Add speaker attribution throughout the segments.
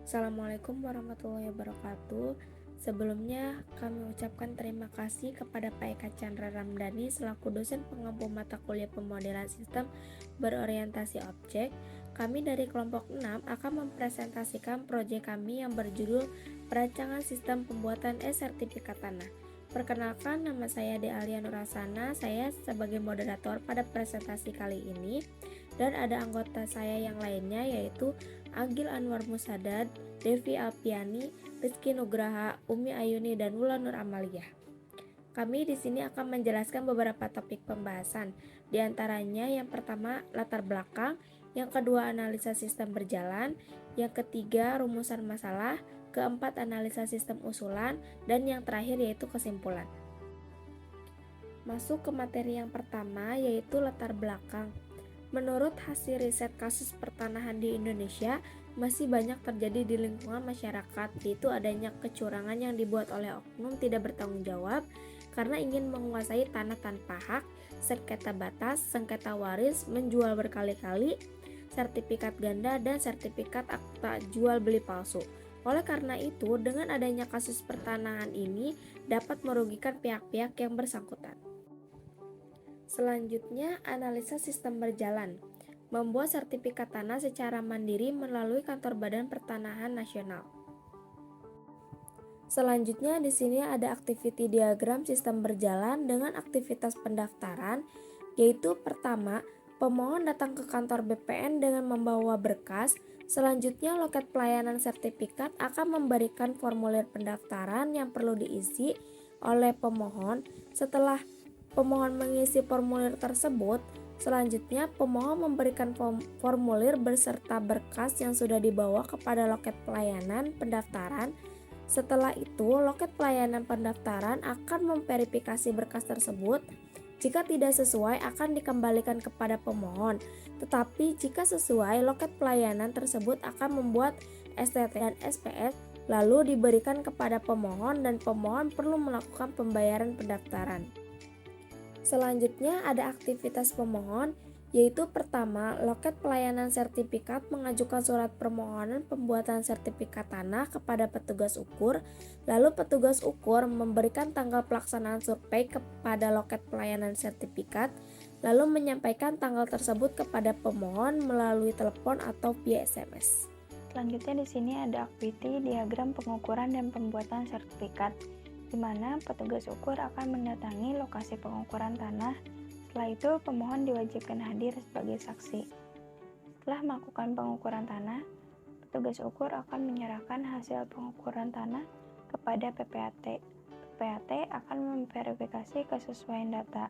Speaker 1: Assalamualaikum warahmatullahi wabarakatuh. Sebelumnya kami ucapkan terima kasih kepada Pak Eka Chandra Ramdhani selaku dosen pengampu mata kuliah pemodelan sistem berorientasi objek. Kami dari kelompok 6 akan mempresentasikan proyek kami yang berjudul Perancangan Sistem Pembuatan E-Sertifikat Tanah. Perkenalkan, nama saya Dealia Nurasana. Saya sebagai moderator pada presentasi kali ini, dan ada anggota saya yang lainnya yaitu Agil Anwar Musadad, Devi Alpiani, Rizky Nugraha, Umi Ayuni, dan Wulan Nur Amalia. Kami di sini akan menjelaskan beberapa topik pembahasan. Di antaranya yang pertama latar belakang, yang kedua analisa sistem berjalan, yang ketiga rumusan masalah, keempat analisa sistem usulan, dan yang terakhir yaitu kesimpulan. Masuk ke materi yang pertama yaitu latar belakang. Menurut hasil riset kasus pertanahan di Indonesia, masih banyak terjadi di lingkungan masyarakat, yaitu adanya kecurangan yang dibuat oleh oknum tidak bertanggung jawab karena ingin menguasai tanah tanpa hak, sengketa batas, sengketa waris, menjual berkali-kali, sertifikat ganda, dan sertifikat akta jual beli palsu. Oleh karena itu, dengan adanya kasus pertanahan ini dapat merugikan pihak-pihak yang bersangkutan. Selanjutnya, analisa sistem berjalan. Membuat sertifikat tanah secara mandiri melalui Kantor Badan Pertanahan Nasional. Selanjutnya, di sini ada activity diagram sistem berjalan dengan aktivitas pendaftaran, yaitu pertama, pemohon datang ke kantor BPN dengan membawa berkas. Selanjutnya, loket pelayanan sertifikat akan memberikan formulir pendaftaran yang perlu diisi oleh pemohon. Setelah pemohon mengisi formulir tersebut, selanjutnya pemohon memberikan formulir beserta berkas yang sudah dibawa kepada loket pelayanan pendaftaran. Setelah itu, loket pelayanan pendaftaran akan memverifikasi berkas tersebut. Jika tidak sesuai akan dikembalikan kepada pemohon. Tetapi jika sesuai, loket pelayanan tersebut akan membuat STT dan SPS lalu diberikan kepada pemohon dan pemohon perlu melakukan pembayaran pendaftaran. Selanjutnya ada aktivitas pemohon, yaitu pertama, loket pelayanan sertifikat mengajukan surat permohonan pembuatan sertifikat tanah kepada petugas ukur, lalu petugas ukur memberikan tanggal pelaksanaan survei kepada loket pelayanan sertifikat, lalu menyampaikan tanggal tersebut kepada pemohon melalui telepon atau via SMS.
Speaker 2: Selanjutnya di sini ada activity diagram pengukuran dan pembuatan sertifikat, di mana petugas ukur akan mendatangi lokasi pengukuran tanah. Setelah itu, pemohon diwajibkan hadir sebagai saksi. Setelah melakukan pengukuran tanah, petugas ukur akan menyerahkan hasil pengukuran tanah kepada PPAT. PPAT akan memverifikasi kesesuaian data.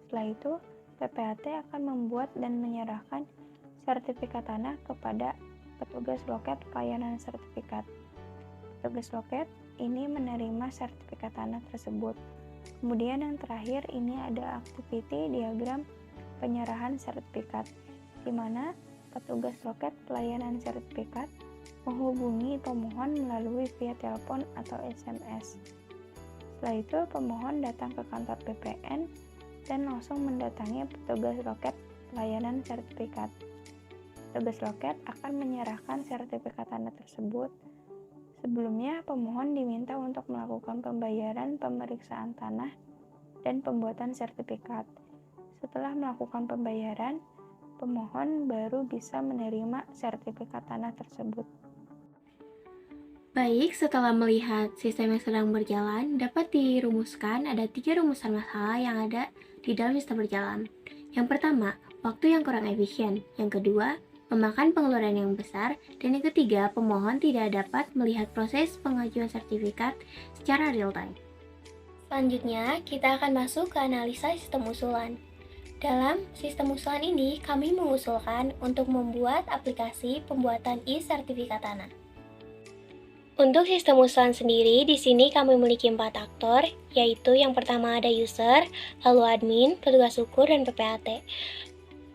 Speaker 2: Setelah itu, PPAT akan membuat dan menyerahkan sertifikat tanah kepada petugas loket pelayanan sertifikat. Petugas loket ini menerima sertifikat tanah tersebut. Kemudian yang terakhir ini ada activity diagram penyerahan sertifikat, di mana petugas loket pelayanan sertifikat menghubungi pemohon melalui via telepon atau SMS. Setelah itu pemohon datang ke kantor BPN dan langsung mendatangi petugas loket pelayanan sertifikat. Petugas loket akan menyerahkan sertifikat tanah tersebut. Sebelumnya, pemohon diminta untuk melakukan pembayaran pemeriksaan tanah dan pembuatan sertifikat. Setelah melakukan pembayaran, pemohon baru bisa menerima sertifikat tanah tersebut.
Speaker 3: Baik, setelah melihat sistem yang sedang berjalan, dapat dirumuskan ada 3 rumusan masalah yang ada di dalam sistem berjalan. Yang pertama, waktu yang kurang efisien. Yang kedua, memakan pengeluaran yang besar, dan yang ketiga, pemohon tidak dapat melihat proses pengajuan sertifikat secara real-time. Selanjutnya, kita akan masuk ke analisa sistem usulan. Dalam sistem usulan ini, kami mengusulkan untuk membuat aplikasi pembuatan e-sertifikat tanah. Untuk sistem usulan sendiri, di sini kami memiliki 4 aktor, yaitu yang pertama ada user, lalu admin, petugas ukur, dan PPAT.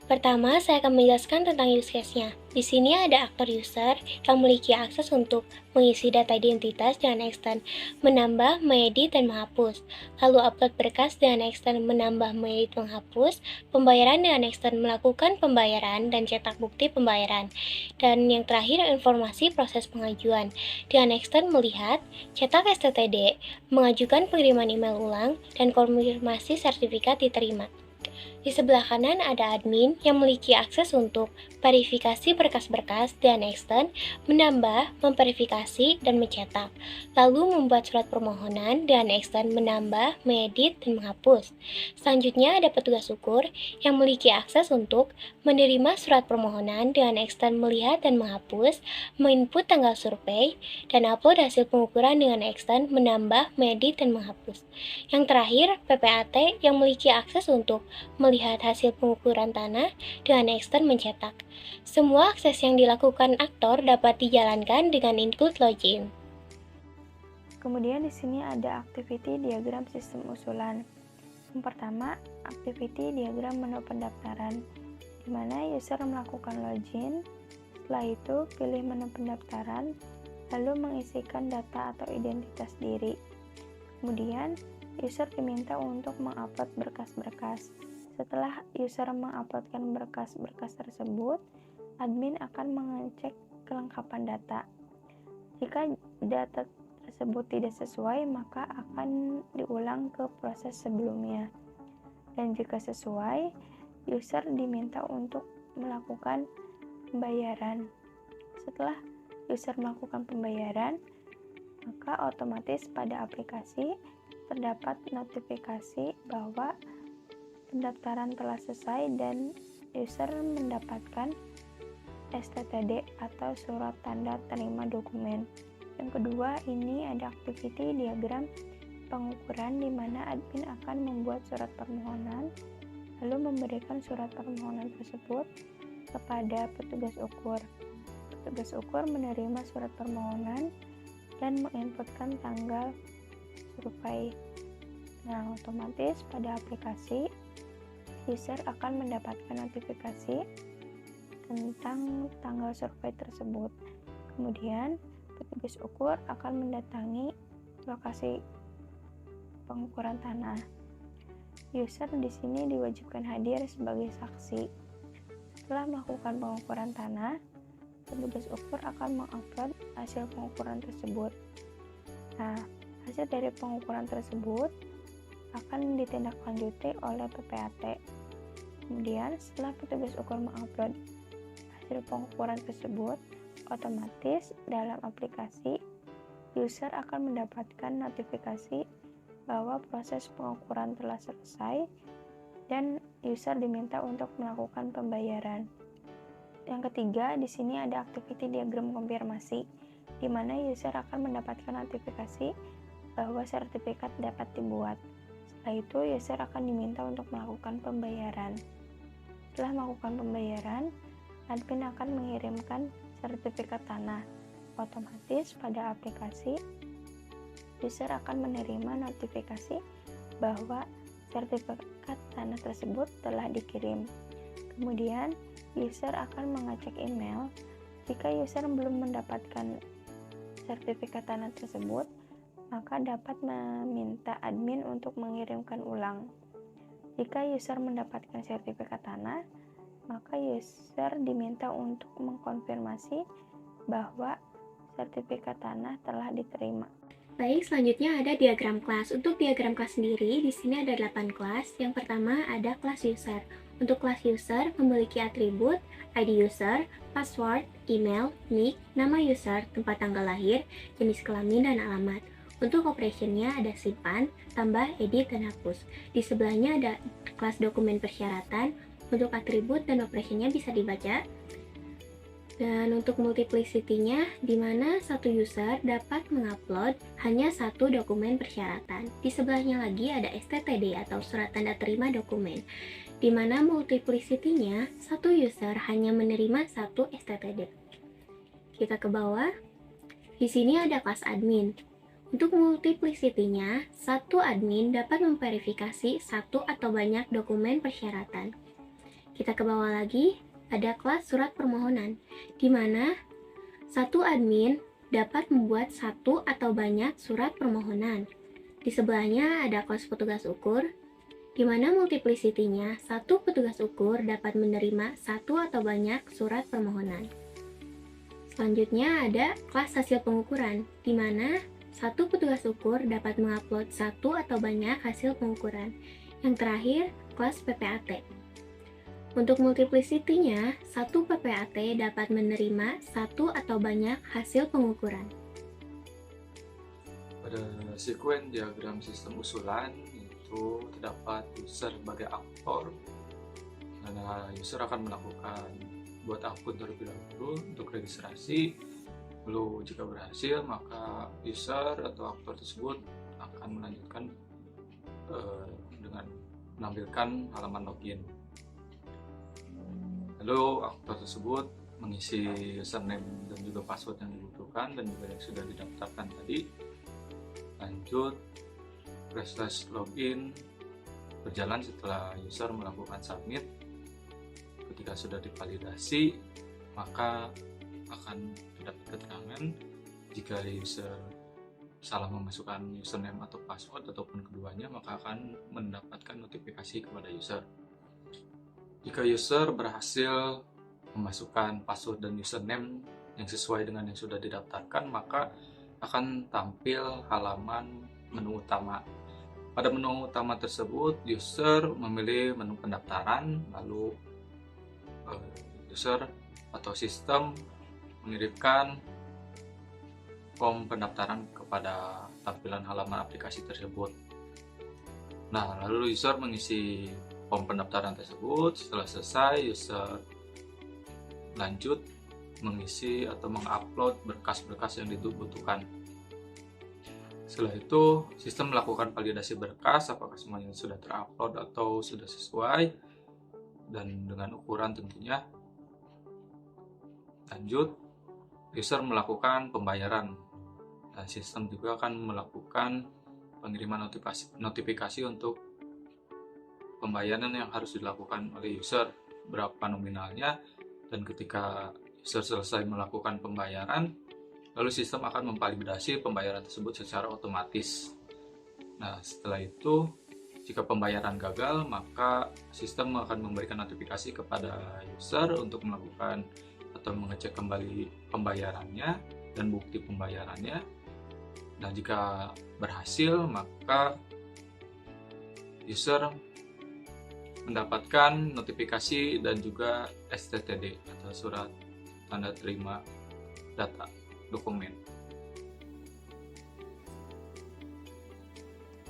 Speaker 3: Pertama, saya akan menjelaskan tentang use case-nya. Di sini ada aktor user yang memiliki akses untuk mengisi data identitas dengan extend menambah, mengedit, dan menghapus. Lalu upload berkas dengan extend menambah, mengedit, menghapus. Pembayaran dengan extend melakukan pembayaran dan cetak bukti pembayaran. Dan yang terakhir, informasi proses pengajuan. Dengan extend melihat, cetak STTD, mengajukan pengiriman email ulang, dan konfirmasi sertifikat diterima. Di sebelah kanan ada admin yang memiliki akses untuk verifikasi berkas-berkas dan extend, menambah, memverifikasi, dan mencetak. Lalu membuat surat permohonan dan extend menambah, mengedit, dan menghapus. Selanjutnya ada petugas ukur yang memiliki akses untuk menerima surat permohonan dengan extend melihat dan menghapus, menginput tanggal survei, dan upload hasil pengukuran dengan extend menambah, mengedit, dan menghapus. Yang terakhir, PPAT yang memiliki akses untuk melihat hasil pengukuran tanah dengan extend mencetak. Semua akses yang dilakukan aktor dapat dijalankan dengan include login.
Speaker 2: Kemudian di sini ada activity diagram sistem usulan. Yang pertama, activity diagram menu pendaftaran, di mana user melakukan login. Setelah itu, pilih menu pendaftaran, lalu mengisikan data atau identitas diri. Kemudian, user diminta untuk mengupload berkas-berkas. Setelah user menguploadkan berkas-berkas tersebut, admin akan mengecek kelengkapan data. Jika data tersebut tidak sesuai, maka akan diulang ke proses sebelumnya. Dan jika sesuai, user diminta untuk melakukan pembayaran. Setelah user melakukan pembayaran, maka otomatis pada aplikasi terdapat notifikasi bahwa pendaftaran telah selesai dan user mendapatkan STTD atau surat tanda terima dokumen. Yang kedua, ini ada activity diagram pengukuran di mana admin akan membuat surat permohonan lalu memberikan surat permohonan tersebut kepada petugas ukur. Petugas ukur menerima surat permohonan dan menginputkan tanggal survei. Nah, otomatis pada aplikasi user akan mendapatkan notifikasi tentang tanggal survei tersebut. Kemudian, petugas ukur akan mendatangi lokasi pengukuran tanah. User di sini diwajibkan hadir sebagai saksi. Setelah melakukan pengukuran tanah, petugas ukur akan mengupload hasil pengukuran tersebut. Nah, hasil dari pengukuran tersebut akan ditindaklanjuti oleh PPAT. Kemudian, setelah petugas ukur mengupload hasil pengukuran tersebut, otomatis dalam aplikasi user akan mendapatkan notifikasi bahwa proses pengukuran telah selesai dan user diminta untuk melakukan pembayaran. Yang ketiga, di sini ada activity diagram konfirmasi, di mana user akan mendapatkan notifikasi bahwa sertifikat dapat dibuat. Setelah itu, user akan diminta untuk melakukan pembayaran. Setelah melakukan pembayaran, admin akan mengirimkan sertifikat tanah. Otomatis pada aplikasi, user akan menerima notifikasi bahwa sertifikat tanah tersebut telah dikirim. Kemudian, user akan mengecek email. Jika user belum mendapatkan sertifikat tanah tersebut, maka dapat meminta admin untuk mengirimkan ulang. Jika user mendapatkan sertifikat tanah, maka user diminta untuk mengkonfirmasi bahwa sertifikat tanah telah diterima.
Speaker 3: Baik, selanjutnya ada diagram kelas. Untuk diagram kelas sendiri, di sini ada 8 kelas. Yang pertama ada kelas user. Untuk kelas user memiliki atribut ID user, password, email, nick, nama user, tempat tanggal lahir, jenis kelamin, dan alamat. Untuk operationnya ada simpan, tambah, edit, dan hapus. Di sebelahnya ada kelas dokumen persyaratan. Untuk atribut dan operationnya bisa dibaca. Dan untuk multiplicity-nya, di mana satu user dapat mengupload hanya satu dokumen persyaratan. Di sebelahnya lagi ada STTD atau surat tanda terima dokumen, di mana multiplicity-nya satu user hanya menerima satu STTD. Kita ke bawah. Di sini ada kelas admin. Untuk multiplicity-nya, satu admin dapat memverifikasi satu atau banyak dokumen persyaratan. Kita ke bawah lagi, ada kelas surat permohonan, di mana satu admin dapat membuat satu atau banyak surat permohonan. Di sebelahnya ada kelas petugas ukur, di mana multiplicity-nya satu petugas ukur dapat menerima satu atau banyak surat permohonan. Selanjutnya ada kelas hasil pengukuran, di mana satu petugas ukur dapat mengupload satu atau banyak hasil pengukuran. Yang terakhir, kelas PPAT. Untuk multiplicity-nya, satu PPAT dapat menerima satu atau banyak hasil pengukuran.
Speaker 4: Pada sekuen diagram sistem usulan itu terdapat user sebagai aktor, karena user akan melakukan buat akun terlebih dahulu untuk registrasi. Lalu jika berhasil, maka user atau aktor tersebut akan melanjutkan dengan menampilkan halaman login. Lalu aktor tersebut mengisi username dan juga password yang dibutuhkan dan juga yang sudah didaftarkan tadi. Lanjut, proses login berjalan setelah user melakukan submit. Ketika sudah divalidasi, maka akan terdapat keterangan jika user salah memasukkan username atau password ataupun keduanya, maka akan mendapatkan notifikasi kepada user. Jika user berhasil memasukkan password dan username yang sesuai dengan yang sudah didaftarkan, maka akan tampil halaman menu utama. Pada menu utama tersebut, user memilih menu pendaftaran, lalu user atau sistem mengirimkan form pendaftaran kepada tampilan halaman aplikasi tersebut. Nah, lalu user mengisi form pendaftaran tersebut. Setelah selesai, user lanjut mengisi atau mengupload berkas-berkas yang dibutuhkan. Setelah itu, sistem melakukan validasi berkas apakah semuanya sudah terupload atau sudah sesuai dan dengan ukuran tentunya. Lanjut, user melakukan pembayaran. Dan sistem juga akan melakukan pengiriman notifikasi untuk pembayaran yang harus dilakukan oleh user, berapa nominalnya, dan ketika user selesai melakukan pembayaran, lalu sistem akan memvalidasi pembayaran tersebut secara otomatis. Nah, setelah itu, jika pembayaran gagal, maka sistem akan memberikan notifikasi kepada user untuk melakukan atau mengecek kembali pembayarannya dan bukti pembayarannya. Nah, jika berhasil, maka user mendapatkan notifikasi dan juga STTD atau surat tanda terima data dokumen.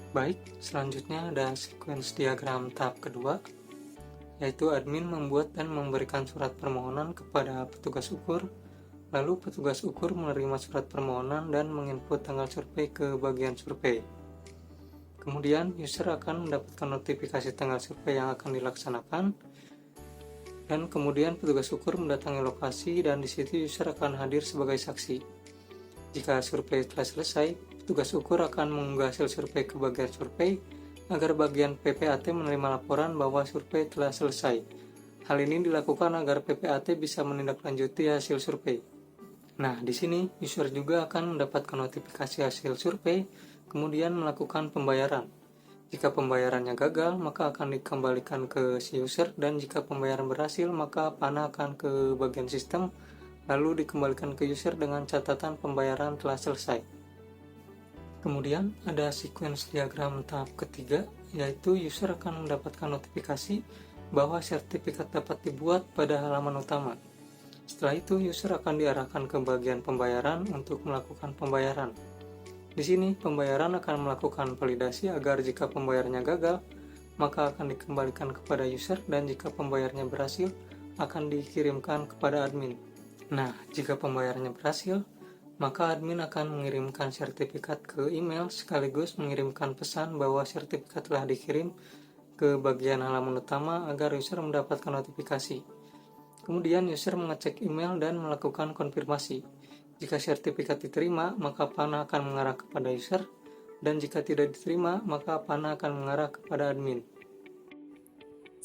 Speaker 5: Baik, selanjutnya ada sequence diagram tahap kedua, yaitu admin membuat dan memberikan surat permohonan kepada petugas ukur, lalu petugas ukur menerima surat permohonan dan menginput tanggal survei ke bagian survei. Kemudian user akan mendapatkan notifikasi tanggal survei yang akan dilaksanakan, dan kemudian petugas ukur mendatangi lokasi dan di situ user akan hadir sebagai saksi. Jika survei telah selesai, petugas ukur akan mengunggah hasil survei ke bagian survei agar bagian PPAT menerima laporan bahwa survei telah selesai. Hal ini dilakukan agar PPAT bisa menindaklanjuti hasil survei. Nah, di sini user juga akan mendapatkan notifikasi hasil survei, kemudian melakukan pembayaran. Jika pembayarannya gagal, maka akan dikembalikan ke si user, dan jika pembayaran berhasil, maka panah akan ke bagian sistem, lalu dikembalikan ke user dengan catatan pembayaran telah selesai. Kemudian ada sequence diagram tahap ketiga, yaitu user akan mendapatkan notifikasi bahwa sertifikat dapat dibuat pada halaman utama. Setelah itu, user akan diarahkan ke bagian pembayaran untuk melakukan pembayaran. Di sini, pembayaran akan melakukan validasi agar jika pembayarannya gagal, maka akan dikembalikan kepada user, dan jika pembayarannya berhasil, akan dikirimkan kepada admin. Nah, jika pembayarannya berhasil, maka admin akan mengirimkan sertifikat ke email sekaligus mengirimkan pesan bahwa sertifikat telah dikirim ke bagian halaman utama agar user mendapatkan notifikasi. Kemudian user mengecek email dan melakukan konfirmasi. Jika sertifikat diterima, maka panah akan mengarah kepada user, dan jika tidak diterima, maka panah akan mengarah kepada admin.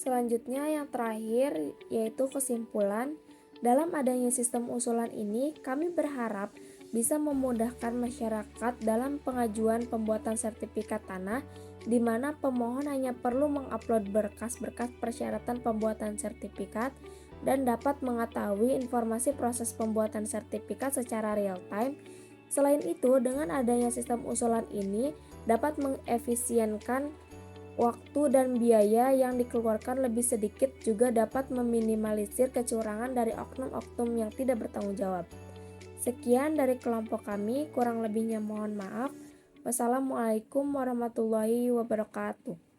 Speaker 1: Selanjutnya yang terakhir yaitu kesimpulan. Dalam adanya sistem usulan ini, kami berharap bisa memudahkan masyarakat dalam pengajuan pembuatan sertifikat tanah, di mana pemohon hanya perlu mengupload berkas-berkas persyaratan pembuatan sertifikat dan dapat mengetahui informasi proses pembuatan sertifikat secara real time. Selain itu, dengan adanya sistem usulan ini dapat mengefisienkan waktu dan biaya yang dikeluarkan lebih sedikit, juga dapat meminimalisir kecurangan dari oknum-oknum yang tidak bertanggung jawab. Sekian dari kelompok kami, kurang lebihnya mohon maaf. Wassalamualaikum warahmatullahi wabarakatuh.